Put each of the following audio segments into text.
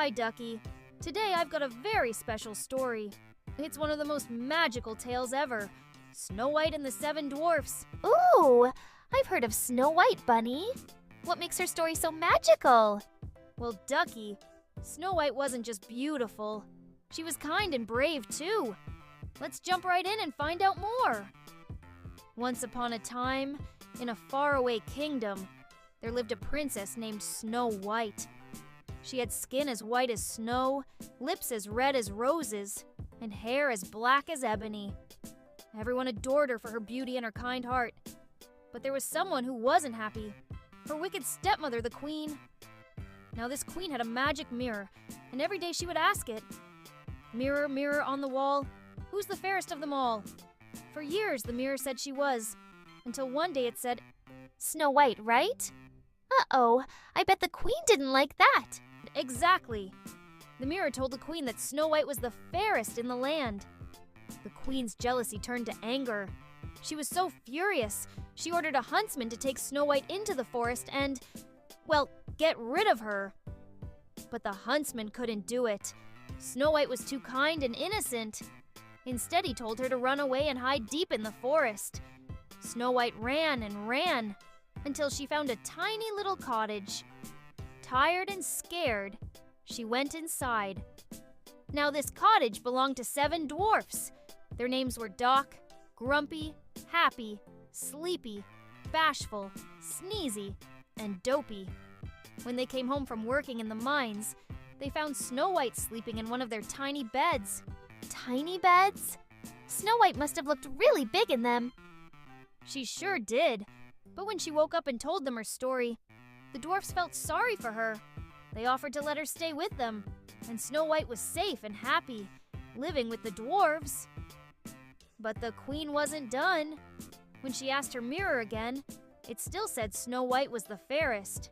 Hi, Ducky. Today I've got a very special story. It's one of the most magical tales ever. Snow White and the Seven Dwarfs. Ooh, I've heard of Snow White, Bunny. What makes her story so magical? Well, Ducky, Snow White wasn't just beautiful. She was kind and brave, too. Let's jump right in and find out more. Once upon a time, in a faraway kingdom, there lived a princess named Snow White. She had skin as white as snow, lips as red as roses, and hair as black as ebony. Everyone adored her for her beauty and her kind heart. But there was someone who wasn't happy. Her wicked stepmother, the queen. Now this queen had a magic mirror, and every day she would ask it, "Mirror, mirror on the wall, who's the fairest of them all?" For years the mirror said she was, until one day it said, Snow White, right? Uh-oh, I bet the queen didn't like that. Exactly. The mirror told the queen that Snow White was the fairest in the land. The queen's jealousy turned to anger. She was so furious, she ordered a huntsman to take Snow White into the forest and, well, get rid of her. But the huntsman couldn't do it. Snow White was too kind and innocent. Instead, he told her to run away and hide deep in the forest. Snow White ran and ran until she found a tiny little cottage. Tired and scared, she went inside. Now this cottage belonged to 7 dwarfs. Their names were Doc, Grumpy, Happy, Sleepy, Bashful, Sneezy, and Dopey. When they came home from working in the mines, they found Snow White sleeping in one of their tiny beds. Tiny beds? Snow White must have looked really big in them. She sure did. But when she woke up and told them her story, the dwarfs felt sorry for her. They offered to let her stay with them, and Snow White was safe and happy, living with the dwarves. But the queen wasn't done. When she asked her mirror again, it still said Snow White was the fairest.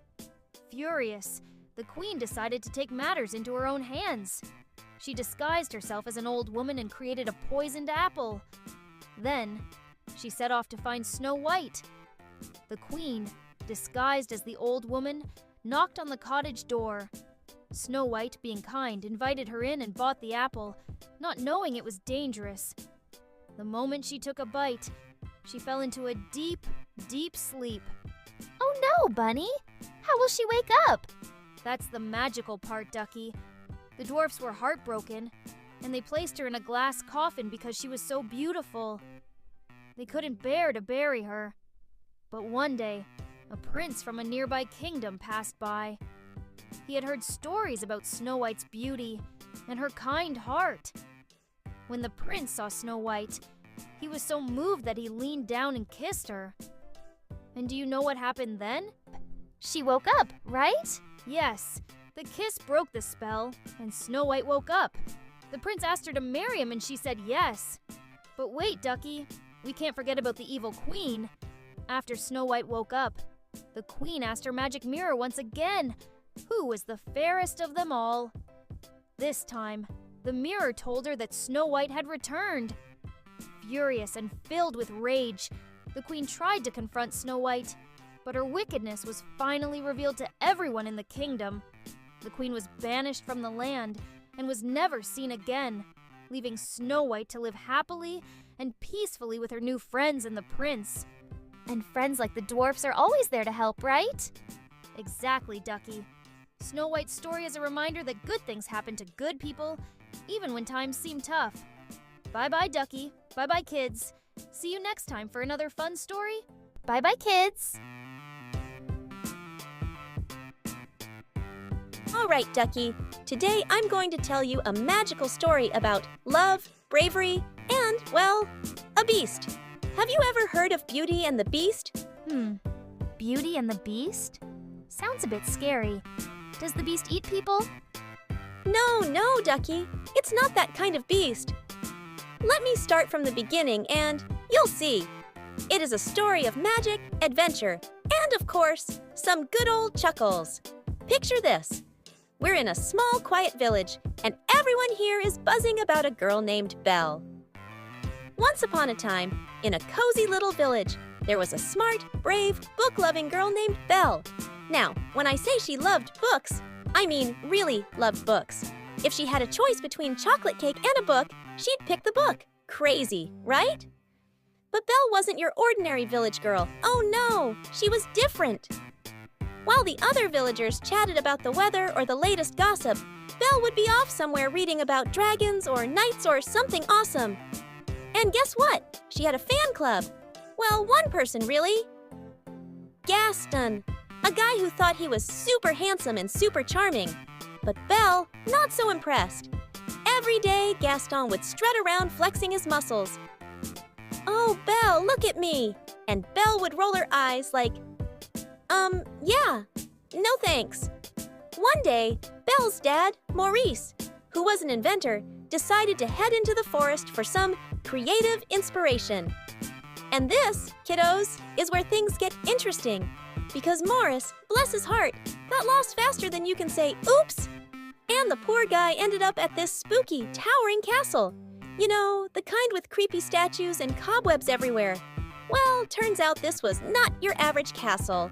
Furious, the queen decided to take matters into her own hands. She disguised herself as an old woman and created a poisoned apple. Then, she set off to find Snow White. The queen, disguised as the old woman, knocked on the cottage door. Snow White, being kind, invited her in and bought the apple, not knowing it was dangerous. The moment she took a bite, she fell into a deep, deep sleep. Oh no, Bunny! How will she wake up? That's the magical part, Ducky. The dwarfs were heartbroken, and they placed her in a glass coffin because she was so beautiful. They couldn't bear to bury her. But one day, a prince from a nearby kingdom passed by. He had heard stories about Snow White's beauty and her kind heart. When the prince saw Snow White, he was so moved that he leaned down and kissed her. And do you know what happened then? She woke up, right? Yes, the kiss broke the spell, and Snow White woke up. The prince asked her to marry him, and she said yes. But wait, Ducky, we can't forget about the evil queen. After Snow White woke up, the queen asked her magic mirror once again, who was the fairest of them all. This time, the mirror told her that Snow White had returned. Furious and filled with rage, the queen tried to confront Snow White, but her wickedness was finally revealed to everyone in the kingdom. The queen was banished from the land and was never seen again, leaving Snow White to live happily and peacefully with her new friends and the prince. And friends like the dwarfs are always there to help, right? Exactly, Ducky. Snow White's story is a reminder that good things happen to good people, even when times seem tough. Bye-bye, Ducky. Bye-bye, kids. See you next time for another fun story. Bye-bye, kids. All right, Ducky. Today I'm going to tell you a magical story about love, bravery, and, well, a beast. Have you ever heard of Beauty and the Beast? Beauty and the Beast? Sounds a bit scary. Does the beast eat people? No, Ducky. It's not that kind of beast. Let me start from the beginning and you'll see. It is a story of magic, adventure, and of course, some good old chuckles. Picture this. We're in a small, quiet village, and everyone here is buzzing about a girl named Belle. Once upon a time, in a cozy little village, there was a smart, brave, book-loving girl named Belle. Now, when I say she loved books, I mean, really loved books. If she had a choice between chocolate cake and a book, she'd pick the book. Crazy, right? But Belle wasn't your ordinary village girl. Oh no, she was different. While the other villagers chatted about the weather or the latest gossip, Belle would be off somewhere reading about dragons or knights or something awesome. And guess what? She had a fan club. Well, one person really. Gaston, a guy who thought he was super handsome and super charming. But Belle, not so impressed. Every day, Gaston would strut around flexing his muscles. "Oh, Belle, look at me!" And Belle would roll her eyes like, yeah, no thanks. One day, Belle's dad, Maurice, who was an inventor, decided to head into the forest for some creative inspiration. And this, kiddos, is where things get interesting. Because Maurice, bless his heart, got lost faster than you can say, oops! And the poor guy ended up at this spooky, towering castle. You know, the kind with creepy statues and cobwebs everywhere. Well, turns out this was not your average castle.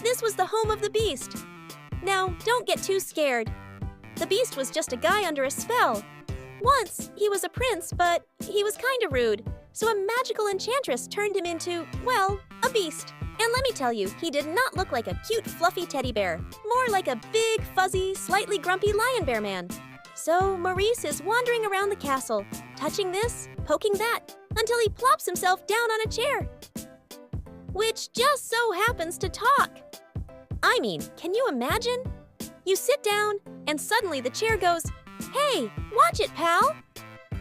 This was the home of the Beast. Now, don't get too scared. The Beast was just a guy under a spell. Once, he was a prince, but he was kinda rude. So a magical enchantress turned him into, well, a beast. And let me tell you, he did not look like a cute, fluffy teddy bear. More like a big, fuzzy, slightly grumpy lion bear man. So Maurice is wandering around the castle, touching this, poking that, until he plops himself down on a chair. Which just so happens to talk. I mean, can you imagine? You sit down, and suddenly the chair goes, "Hey, watch it, pal!"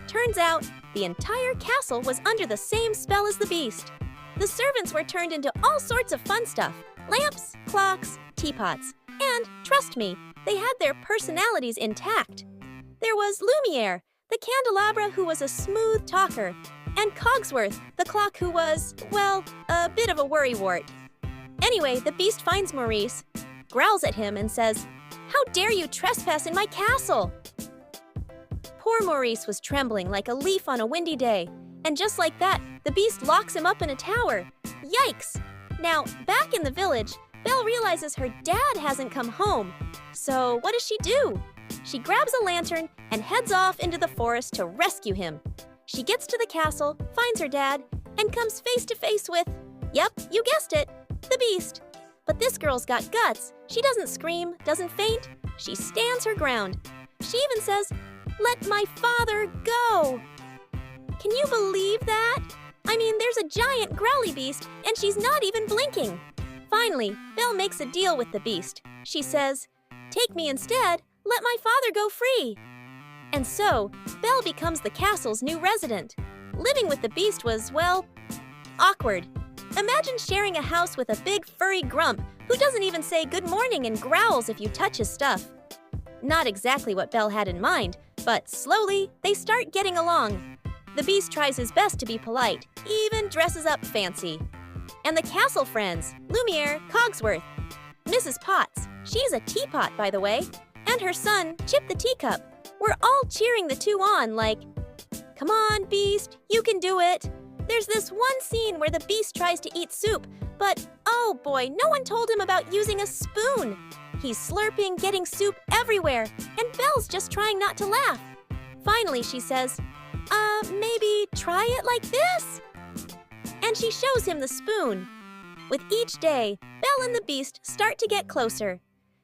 Turns out, the entire castle was under the same spell as the Beast. The servants were turned into all sorts of fun stuff. Lamps, clocks, teapots. And, trust me, they had their personalities intact. There was Lumiere, the candelabra who was a smooth talker, and Cogsworth, the clock who was, well, a bit of a worrywart. Anyway, the Beast finds Maurice, growls at him and says, "How dare you trespass in my castle?" Poor Maurice was trembling like a leaf on a windy day, and just like that, the Beast locks him up in a tower. Yikes! Now, back in the village, Belle realizes her dad hasn't come home. So what does she do? She grabs a lantern and heads off into the forest to rescue him. She gets to the castle, finds her dad, and comes face to face with, yep, you guessed it, the Beast. But this girl's got guts. She doesn't scream, doesn't faint. She stands her ground. She even says, "Let my father go." Can you believe that? I mean, there's a giant growly beast, and she's not even blinking. Finally, Belle makes a deal with the Beast. She says, "Take me instead, let my father go free." And so, Belle becomes the castle's new resident. Living with the Beast was, well, awkward. Imagine sharing a house with a big furry grump who doesn't even say good morning and growls if you touch his stuff. Not exactly what Belle had in mind, but slowly, they start getting along. The Beast tries his best to be polite, even dresses up fancy. And the castle friends, Lumiere, Cogsworth, Mrs. Potts, she's a teapot, by the way, and her son, Chip the teacup, were all cheering the two on like, "Come on, Beast, you can do it." There's this one scene where the Beast tries to eat soup, but oh boy, no one told him about using a spoon. He's slurping, getting soup everywhere, and Belle's just trying not to laugh. Finally, she says, maybe try it like this? And she shows him the spoon. With each day, Belle and the Beast start to get closer.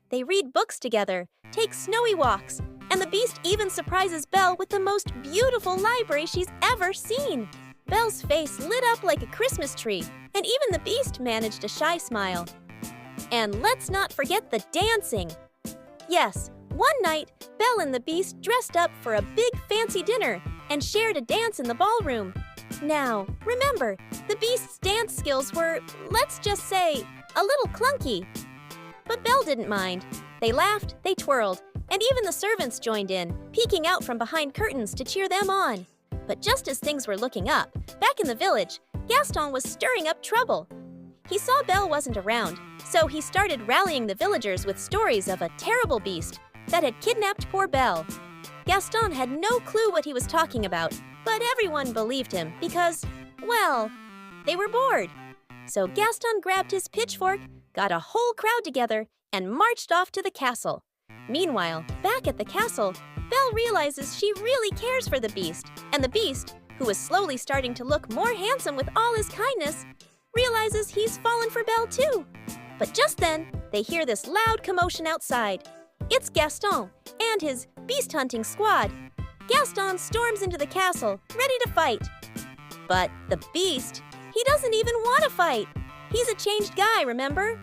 They read books together, take snowy walks, and the Beast even surprises Belle with the most beautiful library she's ever seen. Belle's face lit up like a Christmas tree, and even the Beast managed a shy smile. And let's not forget the dancing. Yes, one night, Belle and the Beast dressed up for a big fancy dinner and shared a dance in the ballroom. Now, remember, the Beast's dance skills were, let's just say, a little clunky. But Belle didn't mind. They laughed, they twirled, and even the servants joined in, peeking out from behind curtains to cheer them on. But just as things were looking up, back in the village, Gaston was stirring up trouble. He saw Belle wasn't around, so he started rallying the villagers with stories of a terrible beast that had kidnapped poor Belle. Gaston had no clue what he was talking about, but everyone believed him because, well, they were bored. So Gaston grabbed his pitchfork, got a whole crowd together, and marched off to the castle. Meanwhile, back at the castle, Belle realizes she really cares for the Beast, and the Beast, who is slowly starting to look more handsome with all his kindness, realizes he's fallen for Belle too. But just then, they hear this loud commotion outside. It's Gaston and his beast hunting squad. Gaston storms into the castle, ready to fight. But the Beast, he doesn't even want to fight. He's a changed guy, remember?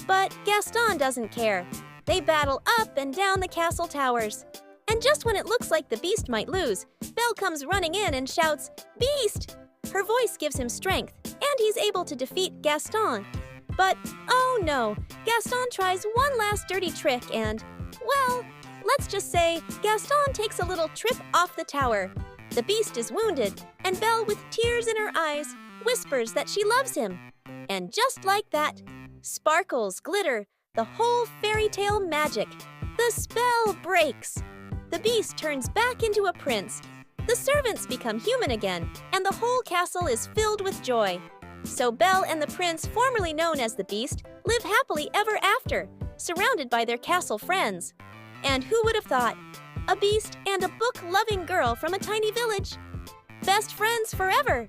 But Gaston doesn't care. They battle up and down the castle towers. And just when it looks like the Beast might lose, Belle comes running in and shouts, "Beast!" Her voice gives him strength, and he's able to defeat Gaston. But, oh no, Gaston tries one last dirty trick and, well, let's just say Gaston takes a little trip off the tower. The Beast is wounded, and Belle, with tears in her eyes, whispers that she loves him. And just like that, sparkles, glitter, the whole fairy tale magic. The spell breaks. The Beast turns back into a prince. The servants become human again, and the whole castle is filled with joy. So Belle and the prince, formerly known as the Beast, live happily ever after, surrounded by their castle friends. And who would have thought? A Beast and a book-loving girl from a tiny village. Best friends forever.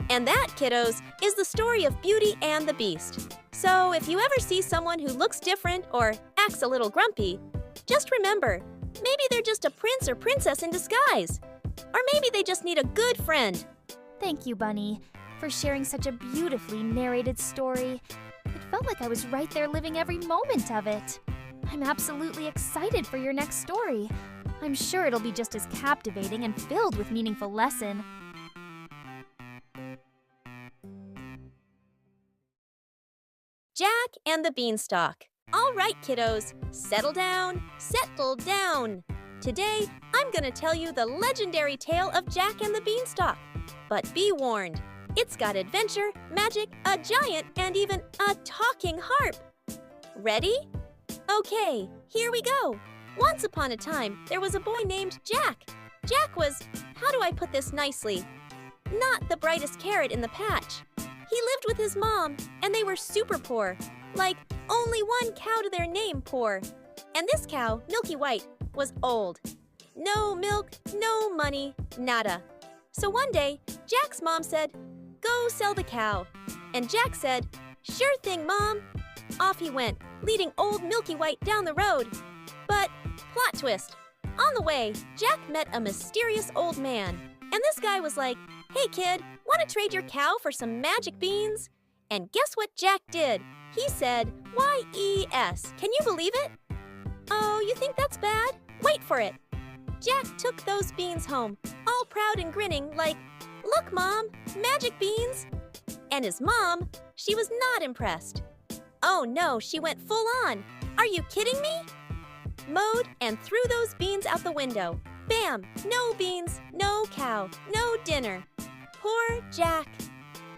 And that, kiddos, is the story of Beauty and the Beast. So if you ever see someone who looks different or acts a little grumpy, just remember, maybe they're just a prince or princess in disguise. Or maybe they just need a good friend. Thank you, Bunny, for sharing such a beautifully narrated story. It felt like I was right there living every moment of it. I'm absolutely excited for your next story. I'm sure it'll be just as captivating and filled with meaningful lesson. Jack and the Beanstalk. All right, kiddos, settle down, settle down. Today, I'm gonna tell you the legendary tale of Jack and the Beanstalk. But be warned, it's got adventure, magic, a giant, and even a talking harp. Ready? Okay, here we go. Once upon a time, there was a boy named Jack. Jack was, how do I put this nicely? Not the brightest carrot in the patch. He lived with his mom, and they were super poor. Like, only one cow to their name poor. And this cow, Milky White, was old. No milk, no money, nada. So one day, Jack's mom said, "Go sell the cow." And Jack said, "Sure thing, Mom." Off he went, leading old Milky White down the road. But, plot twist, on the way, Jack met a mysterious old man. And this guy was like, "Hey kid, want to trade your cow for some magic beans?" And guess what Jack did? He said, "Y-E-S. Can you believe it? Oh, you think that's bad? Wait for it. Jack took those beans home, all proud and grinning like, "Look, Mom, magic beans." And his mom, she was not impressed. Oh no, she went full on. "Are you kidding me?" Mowed and threw those beans out the window. Bam! No beans, no cow, no dinner. Poor Jack.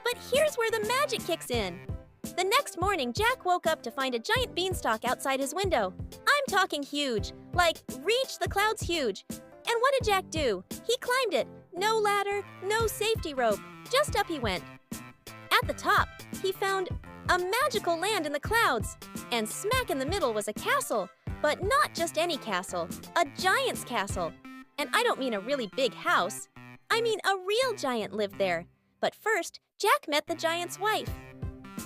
But here's where the magic kicks in. The next morning, Jack woke up to find a giant beanstalk outside his window. I'm talking huge, like reach the clouds huge. And what did Jack do? He climbed it. No ladder, no safety rope. Just up he went. At the top, he found a magical land in the clouds. And smack in the middle was a castle. But not just any castle, a giant's castle. And I don't mean a really big house. I mean a real giant lived there. But first, Jack met the giant's wife.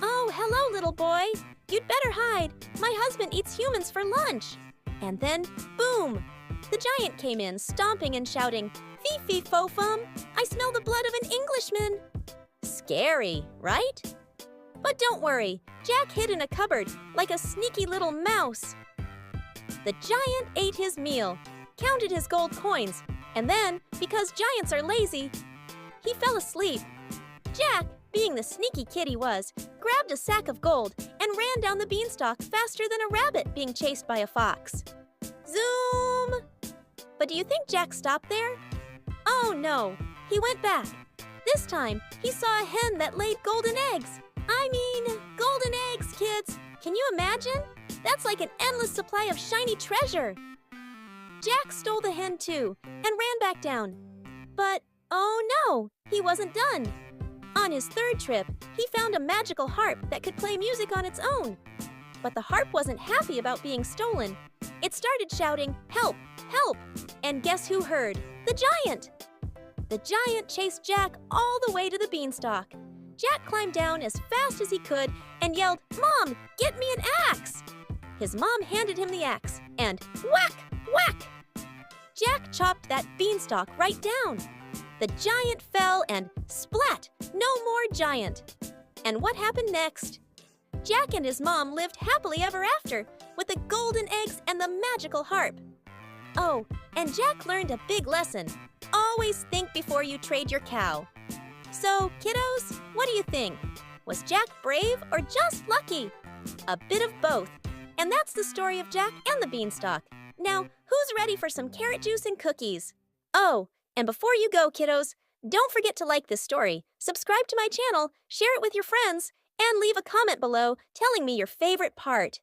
"Oh, hello, little boy. You'd better hide. My husband eats humans for lunch." And then, boom! The giant came in, stomping and shouting, "Fee-fee-fo-fum, I smell the blood of an Englishman." Scary, right? But don't worry, Jack hid in a cupboard like a sneaky little mouse. The giant ate his meal, counted his gold coins, and then, because giants are lazy, he fell asleep. Jack, being the sneaky kid he was, grabbed a sack of gold and ran down the beanstalk faster than a rabbit being chased by a fox. Zoom! But do you think Jack stopped there? Oh no, he went back. This time, he saw a hen that laid golden eggs. I mean, golden eggs, kids. Can you imagine? That's like an endless supply of shiny treasure. Jack stole the hen too and ran back down. But, oh no, he wasn't done. On his third trip, he found a magical harp that could play music on its own. But the harp wasn't happy about being stolen. It started shouting, "Help! Help!" And guess who heard? The giant! The giant chased Jack all the way to the beanstalk. Jack climbed down as fast as he could and yelled, "Mom, get me an axe!" His mom handed him the axe, and whack, whack! Jack chopped that beanstalk right down. The giant fell and splat, no more giant. And what happened next? Jack and his mom lived happily ever after with the golden eggs and the magical harp. Oh, and Jack learned a big lesson. Always think before you trade your cow. So, kiddos, what do you think? Was Jack brave or just lucky? A bit of both. And that's the story of Jack and the beanstalk. Now, who's ready for some carrot juice and cookies? Oh, and before you go, kiddos, don't forget to like this story, subscribe to my channel, share it with your friends, and leave a comment below telling me your favorite part.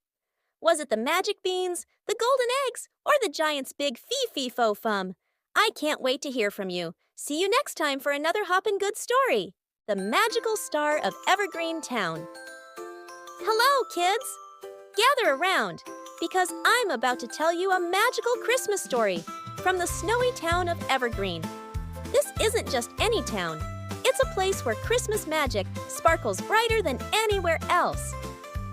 Was it the magic beans, the golden eggs, or the giant's big fee-fee-fo-fum? I can't wait to hear from you. See you next time for another Hoppin' Good story, The Magical Star of Evergreen Town. Hello, kids! Gather around, because I'm about to tell you a magical Christmas story from the snowy town of Evergreen. This isn't just any town. It's a place where Christmas magic sparkles brighter than anywhere else.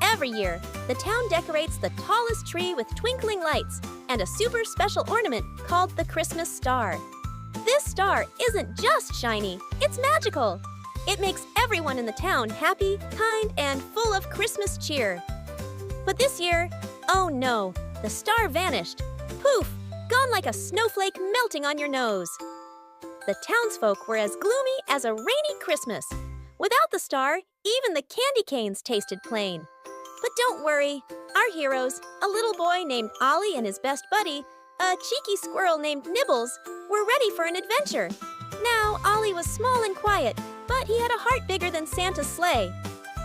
Every year, the town decorates the tallest tree with twinkling lights and a super special ornament called the Christmas star. This star isn't just shiny, it's magical. It makes everyone in the town happy, kind, and full of Christmas cheer. But this year, oh no, the star vanished. Poof, gone like a snowflake melting on your nose. The townsfolk were as gloomy as a rainy Christmas. Without the star, even the candy canes tasted plain. But don't worry, our heroes, a little boy named Ollie and his best buddy, a cheeky squirrel named Nibbles, were ready for an adventure. Now, Ollie was small and quiet, but he had a heart bigger than Santa's sleigh.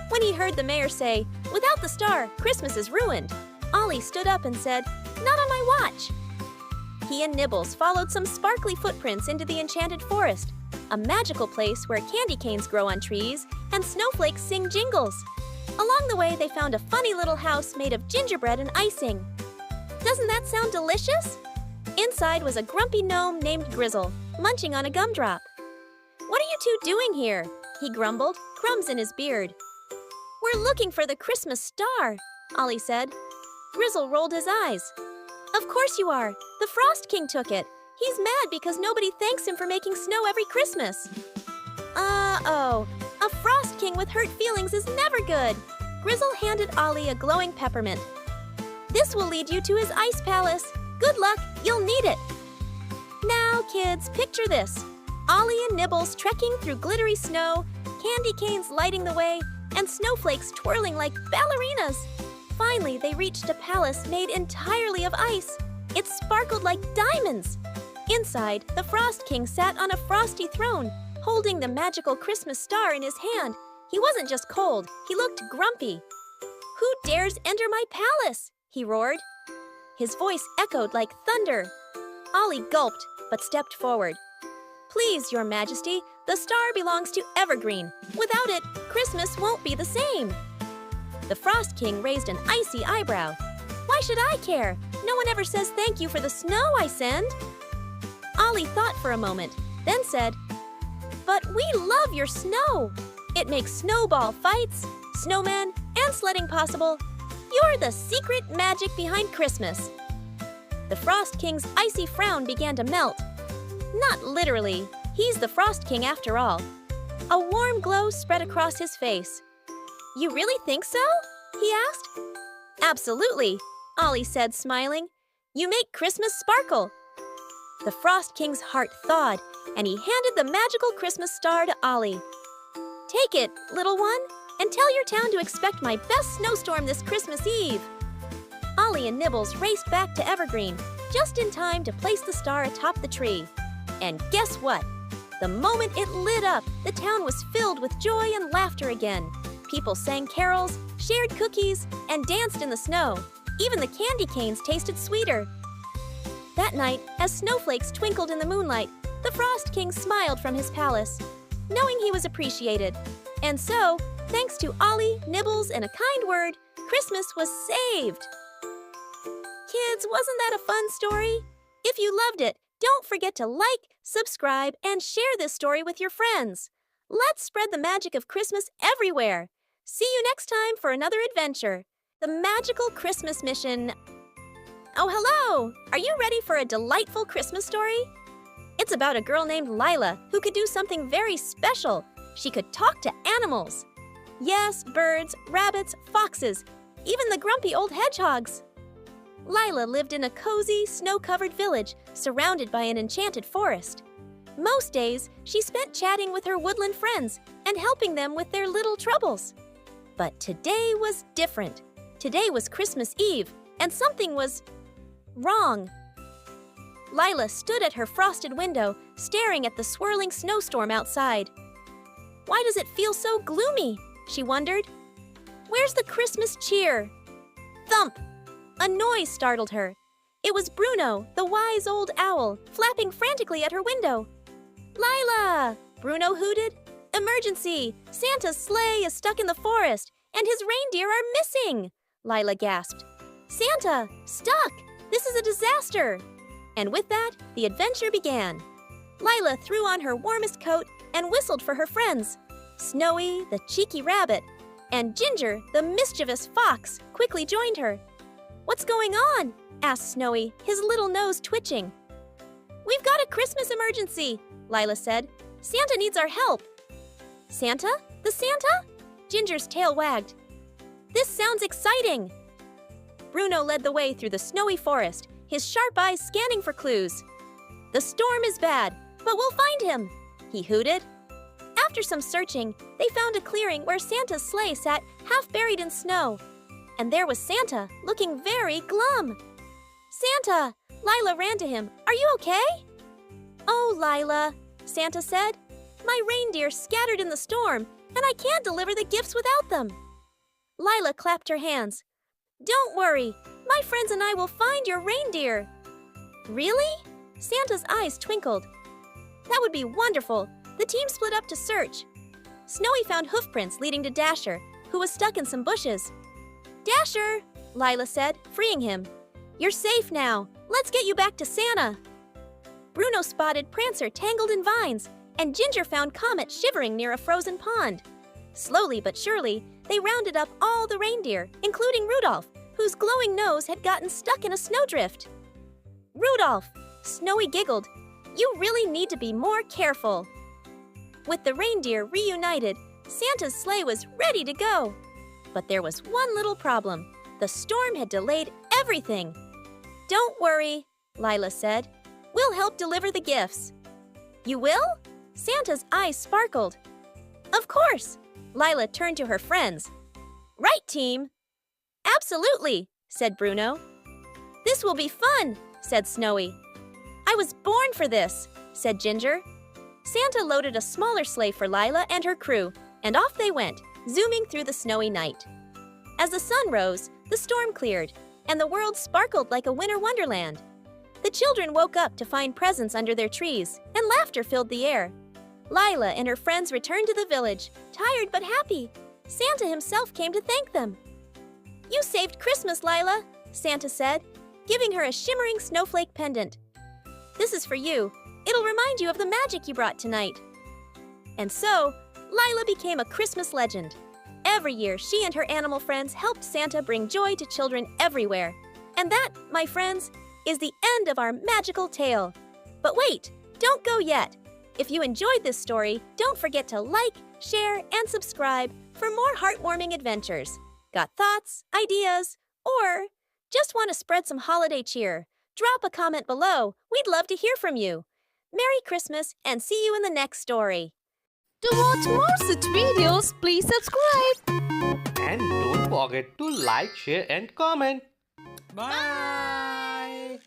When he heard the mayor say, "Without the star, Christmas is ruined," Ollie stood up and said, "Not on my watch." He and Nibbles followed some sparkly footprints into the enchanted forest, a magical place where candy canes grow on trees and snowflakes sing jingles. Along the way, they found a funny little house made of gingerbread and icing. Doesn't that sound delicious? Inside was a grumpy gnome named Grizzle, munching on a gumdrop. "What are you two doing here?" he grumbled, crumbs in his beard. "We're looking for the Christmas star," Ollie said. Grizzle rolled his eyes. "Of course you are. The Frost King took it. He's mad because nobody thanks him for making snow every Christmas." Uh-oh. A Frost King with hurt feelings is never good. Grizzle handed Ollie a glowing peppermint. "This will lead you to his ice palace. Good luck, you'll need it." Now, kids, picture this. Ollie and Nibbles trekking through glittery snow, candy canes lighting the way, and snowflakes twirling like ballerinas. Finally, they reached a palace made entirely of ice. It sparkled like diamonds. Inside, the Frost King sat on a frosty throne, holding the magical Christmas star in his hand. He wasn't just cold, he looked grumpy. "Who dares enter my palace?" he roared. His voice echoed like thunder. Ollie gulped, but stepped forward. "Please, Your Majesty, the star belongs to Evergreen. Without it, Christmas won't be the same." The Frost King raised an icy eyebrow. "Why should I care? No one ever says thank you for the snow I send." Ollie thought for a moment, then said, "But we love your snow. It makes snowball fights, snowmen, and sledding possible. You're the secret magic behind Christmas." The Frost King's icy frown began to melt. Not literally. He's the Frost King after all. A warm glow spread across his face. "You really think so?" he asked. "Absolutely," Ollie said, smiling. "You make Christmas sparkle." The Frost King's heart thawed, and he handed the magical Christmas star to Ollie. "Take it, little one, and tell your town to expect my best snowstorm this Christmas Eve." Ollie and Nibbles raced back to Evergreen, just in time to place the star atop the tree. And guess what? The moment it lit up, the town was filled with joy and laughter again. People sang carols, shared cookies, and danced in the snow. Even the candy canes tasted sweeter. That night, as snowflakes twinkled in the moonlight, the Frost King smiled from his palace, knowing he was appreciated. And so, thanks to Ollie, Nibbles, and a kind word, Christmas was saved. Kids, wasn't that a fun story? If you loved it, don't forget to like, subscribe, and share this story with your friends. Let's spread the magic of Christmas everywhere. See you next time for another adventure. The Magical Christmas Mission. Oh, hello! Are you ready for a delightful Christmas story? It's about a girl named Lila who could do something very special. She could talk to animals. Yes, birds, rabbits, foxes, even the grumpy old hedgehogs. Lila lived in a cozy, snow-covered village surrounded by an enchanted forest. Most days, she spent chatting with her woodland friends and helping them with their little troubles. But today was different. Today was Christmas Eve, and something was wrong. Lila stood at her frosted window, staring at the swirling snowstorm outside. Why does it feel so gloomy? She wondered. Where's the Christmas cheer? Thump! A noise startled her. It was Bruno, the wise old owl, flapping frantically at her window. Lila! Bruno hooted. Emergency! Santa's sleigh is stuck in the forest, and his reindeer are missing! Lila gasped. Santa! Stuck! This is a disaster! And with that, the adventure began. Lila threw on her warmest coat and whistled for her friends. Snowy, the cheeky rabbit, and Ginger, the mischievous fox, quickly joined her. What's going on? Asked Snowy, his little nose twitching. We've got a Christmas emergency, Lila said. Santa needs our help. Santa? The Santa? Ginger's tail wagged. This sounds exciting. Bruno led the way through the snowy forest, his sharp eyes scanning for clues. The storm is bad, but we'll find him, he hooted. After some searching, they found a clearing where Santa's sleigh sat half buried in snow. And there was Santa, looking very glum. Santa! Lila ran to him. Are you okay? Oh, Lila, Santa said. My reindeer scattered in the storm, and I can't deliver the gifts without them. Lila clapped her hands. Don't worry, my friends and I will find your reindeer. Really? Santa's eyes twinkled. That would be wonderful. The team split up to search. Snowy found hoofprints leading to Dasher, who was stuck in some bushes. Dasher, Lila said, freeing him. You're safe now. Let's get you back to Santa. Bruno spotted Prancer tangled in vines, and Ginger found Comet shivering near a frozen pond. Slowly but surely, they rounded up all the reindeer, including Rudolph, whose glowing nose had gotten stuck in a snowdrift. Rudolph, Snowy giggled, you really need to be more careful. With the reindeer reunited, Santa's sleigh was ready to go. But there was one little problem. The storm had delayed everything. Don't worry, Lila said. We'll help deliver the gifts. You will? Santa's eyes sparkled. Of course. Lila turned to her friends. Right, team. Absolutely, said Bruno. This will be fun, said Snowy. I was born for this, said Ginger. Santa loaded a smaller sleigh for Lila and her crew, and off they went, zooming through the snowy night. As the sun rose, the storm cleared, and the world sparkled like a winter wonderland. The children woke up to find presents under their trees, and laughter filled the air. Lila and her friends returned to the village, tired but happy. Santa himself came to thank them. You saved Christmas, Lila, Santa said, giving her a shimmering snowflake pendant. This is for you. It'll remind you of the magic you brought tonight. And so, Lila became a Christmas legend. Every year, she and her animal friends helped Santa bring joy to children everywhere. And that, my friends, is the end of our magical tale. But wait, don't go yet. If you enjoyed this story, don't forget to like, share, and subscribe for more heartwarming adventures. Got thoughts, ideas, or just want to spread some holiday cheer? Drop a comment below. We'd love to hear from you. Merry Christmas and see you in the next story. To watch more such videos, please subscribe. And don't forget to like, share and comment. Bye.